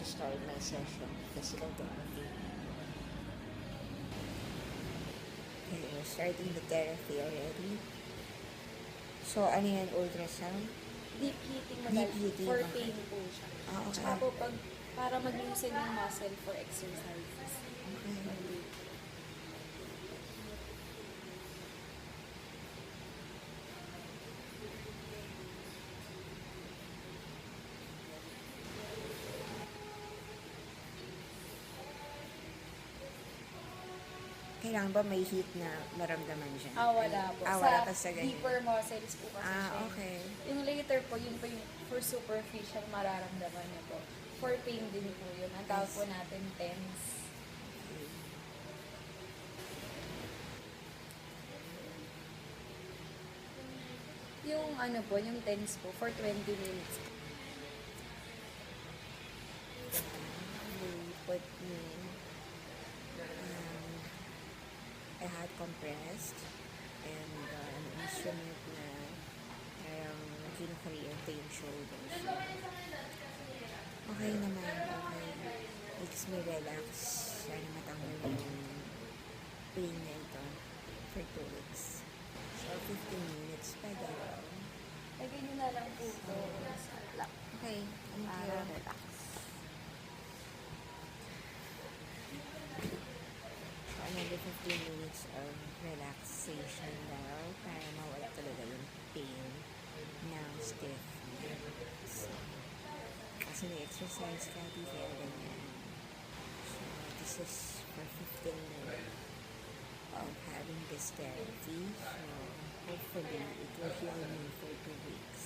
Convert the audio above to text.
start my session, physical therapy. Okay, we're starting the therapy already. So, ano yan, ultrasound? Deep heating mo Deep dahil heating, for okay. pain po siya. Ah, okay. Tsaka po para mag-loosen yung muscle for exercises. Okay. Kailangan ba may heat na maramdaman dyan? Wala po. Wala pa sa ganyan. Deeper muscles po kasi siya. Okay. Yung later po, yun po yung for superficial mararamdaman niyo po. For pain din po yun. Ang tawag po natin tense. Yung ano po, yung tense po, for 20 minutes. They put me a hot compressed and an instrument na parang kinukuriente yung shoulders. Okay naman, okay. Makes me relax. Sana matanggal yung pain na ito for 2 weeks. So, 15 minutes pa daw. Lagay nyo na lang po ito sa lap. Okay, thank Para you. relax. So, another 15 minutes of relaxation daw para mawala talaga yung pain ng stiff nerves. Kasi na-exercise ka, di kaya ganyan. So, this is for 15 minutes of having this therapy. So, hopefully, it will heal me for 2 weeks.